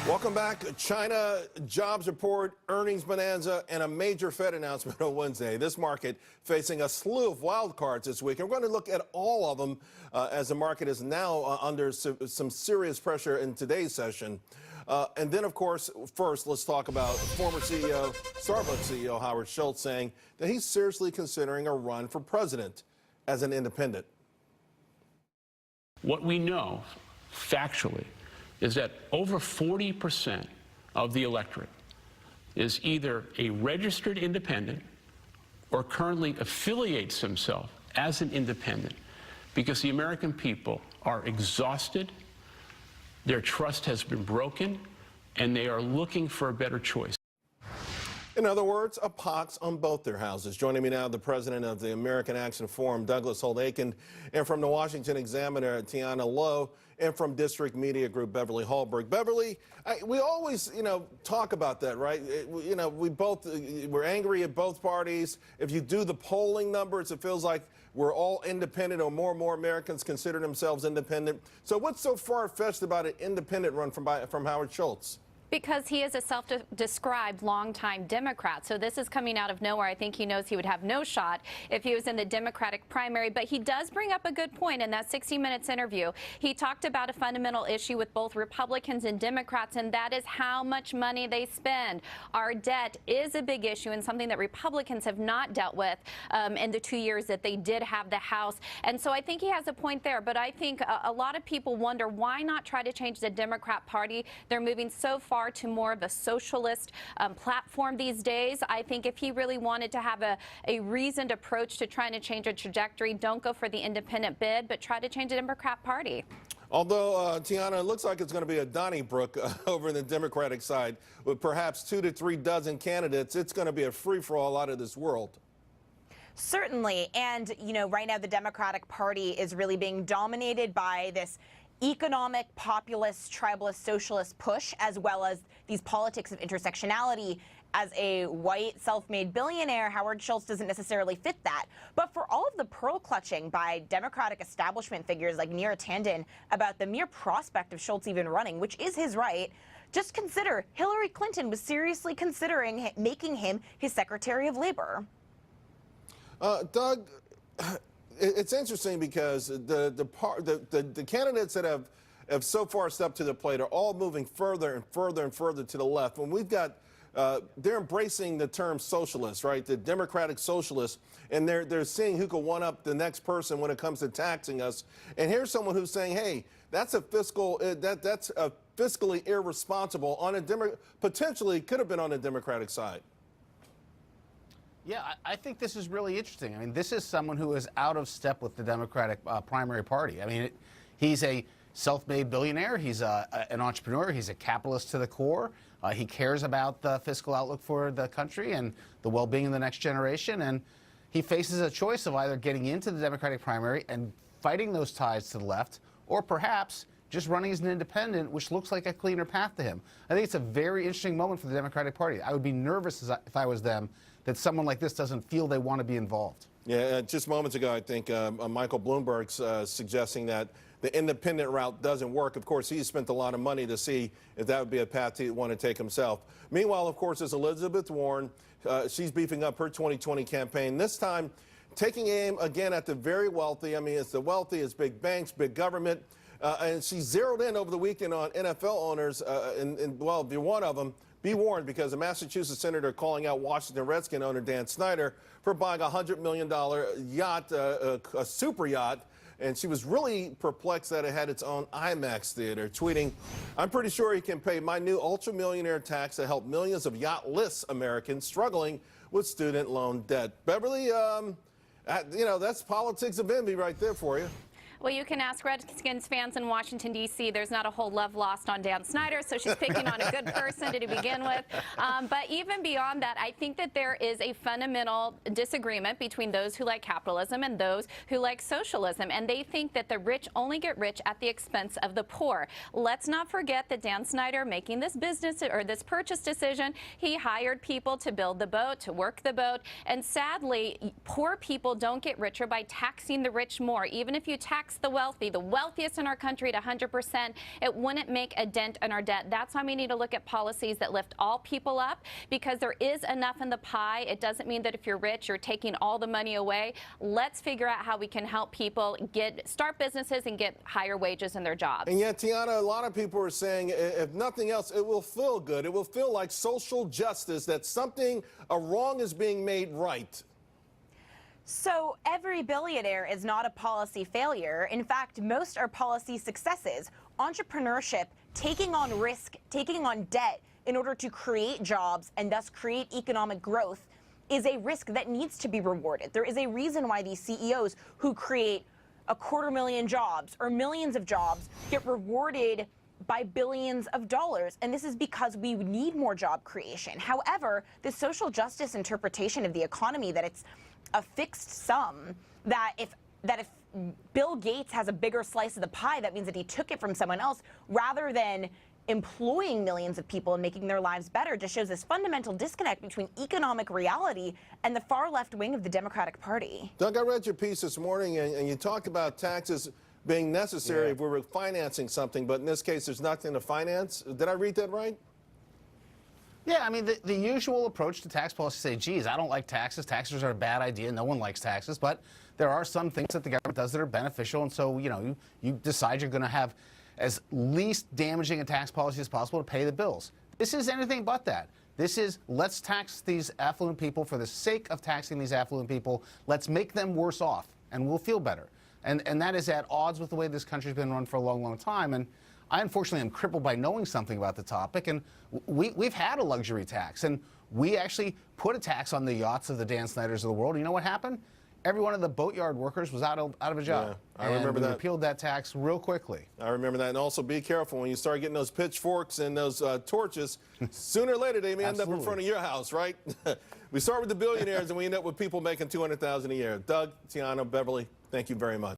Welcome back. China jobs report, earnings bonanza, and a major Fed announcement on Wednesday. This market facing a slew of wild cards this week. And we're going to look at all of them as the market is now under some serious pressure in today's session. And then, of course, first, let's talk about former CEO, Starbucks CEO Howard Schultz saying that he's seriously considering a run for president as an independent. What we know factually is that over 40% of the electorate is either a registered independent or currently affiliates himself as an independent because the American people are exhausted, their trust has been broken, and they are looking for a better choice. In other words, a pox on both their houses. Joining me now, the president of the American Action Forum, Douglas Holt-Aiken, and from the Washington Examiner, Tiana Lowe, and from District Media Group, Beverly Hallberg. Beverly, we always, talk about that, right? We're angry at both parties. If you do the polling numbers, it feels like we're all independent, or more and more Americans consider themselves independent. So what's so far-fetched about an independent run from Howard Schultz? Because he is a self-described longtime Democrat. So this is coming out of nowhere. I think he knows he would have no shot if he was in the Democratic primary. But he does bring up a good point in that 60 Minutes interview. He talked about a fundamental issue with both Republicans and Democrats, and that is how much money they spend. Our debt is a big issue and something that Republicans have not dealt with in the 2 years that they did have the House. And so I think he has a point there. But I think a lot of people wonder, why not try to change the Democrat Party? They're moving so far to more of a socialist platform these days. I think if he really wanted to have a reasoned approach to trying to change a trajectory, don't go for the independent bid, but try to change the Democrat Party. Although, Tiana, it looks like it's going to be a Donnybrook over in the Democratic side with perhaps 2 to 3 dozen candidates. It's going to be a free-for-all out of this world. Certainly. And, right now the Democratic Party is really being dominated by this economic, populist, tribalist, socialist push, as well as these politics of intersectionality. As a white, self-made billionaire, Howard Schultz doesn't necessarily fit that. But for all of the pearl-clutching by Democratic establishment figures like Neera Tanden about the mere prospect of Schultz even running, which is his right, just consider Hillary Clinton was seriously considering making him his Secretary of Labor. Doug, it's interesting because the candidates that have so far stepped to the plate are all moving further and further and further to the left. When we've got, they're embracing the term socialist, right? The Democratic socialists, and they're seeing who can one up the next person when it comes to taxing us. And here's someone who's saying, hey, that's a fiscally irresponsible on a potentially could have been on the Democratic side. Yeah, I think this is really interesting. I mean, this is someone who is out of step with the Democratic primary party. I mean, he's a self-made billionaire. He's an entrepreneur. He's a capitalist to the core. He cares about the fiscal outlook for the country and the well-being of the next generation. And he faces a choice of either getting into the Democratic primary and fighting those ties to the left, or perhaps just running as an independent, which looks like a cleaner path to him. I think it's a very interesting moment for the Democratic Party. I would be nervous if I was them that someone like this doesn't feel they want to be involved. Yeah, just moments ago, I think Michael Bloomberg's suggesting that the independent route doesn't work. Of course, he spent a lot of money to see if that would be a path he'd want to take himself. Meanwhile, of course, there's Elizabeth Warren. She's beefing up her 2020 campaign, this time taking aim again at the very wealthy. I mean, it's the wealthy, it's big banks, big government. And she zeroed in over the weekend on NFL owners, well, if you're one of them, be warned, because a Massachusetts senator calling out Washington Redskin owner Dan Snyder for buying a $100 million yacht, a super yacht, and she was really perplexed that it had its own IMAX theater, tweeting, "I'm pretty sure he can pay my new ultra-millionaire tax to help millions of yachtless Americans struggling with student loan debt." Beverly, that's politics of envy right there for you. Well, you can ask Redskins fans in Washington, D.C. There's not a whole love lost on Dan Snyder, so she's picking on a good person to begin with. But even beyond that, I think that there is a fundamental disagreement between those who like capitalism and those who like socialism. And they think that the rich only get rich at the expense of the poor. Let's not forget that Dan Snyder, making this business or this purchase decision, he hired people to build the boat, to work the boat. And sadly, poor people don't get richer by taxing the rich more. Even if you tax tax the wealthy, the wealthiest in our country, at 100%, it wouldn't make a dent in our debt. That's why we need to look at policies that lift all people up, because there is enough in the pie. It doesn't mean that if you're rich, you're taking all the money away. Let's figure out how we can help people start businesses and get higher wages in their jobs. And yet, Tiana, a lot of people are saying, if nothing else, it will feel good. It will feel like social justice, that a wrong is being made right. So every billionaire is not a policy failure. In fact, most are policy successes. Entrepreneurship, taking on risk, taking on debt in order to create jobs and thus create economic growth is a risk that needs to be rewarded. There is a reason why these CEOs who create 250,000 jobs or millions of jobs get rewarded by billions of dollars, and this is because we need more job creation. However, the social justice interpretation of the economy, that it's a fixed sum, that if Bill Gates has a bigger slice of the pie, that means that he took it from someone else, rather than employing millions of people and making their lives better, just shows this fundamental disconnect between economic reality and the far left wing of the Democratic Party. Doug, I read your piece this morning, and you talked about taxes being necessary if we were financing something, but in this case, there's nothing to finance. Did I read that right? Yeah, I mean, the usual approach to tax policy is to say, geez, I don't like taxes. Taxes are a bad idea. No one likes taxes. But there are some things that the government does that are beneficial. And so, you decide you're going to have as least damaging a tax policy as possible to pay the bills. This is anything but that. This is, let's tax these affluent people for the sake of taxing these affluent people. Let's make them worse off, and we'll feel better. And that is at odds with the way this country's been run for a long, long time. And I unfortunately am crippled by knowing something about the topic. And we've had a luxury tax. And we actually put a tax on the yachts of the Dan Snyders of the world. You know what happened? Every one of the boatyard workers was out of a job. Yeah, I remember that. We repealed that tax real quickly. I remember that. And also be careful when you start getting those pitchforks and those torches. Sooner or later, they may end up in front of your house, right? We start with the billionaires and we end up with people making $200,000 a year. Doug, Tiana, Beverly, thank you very much.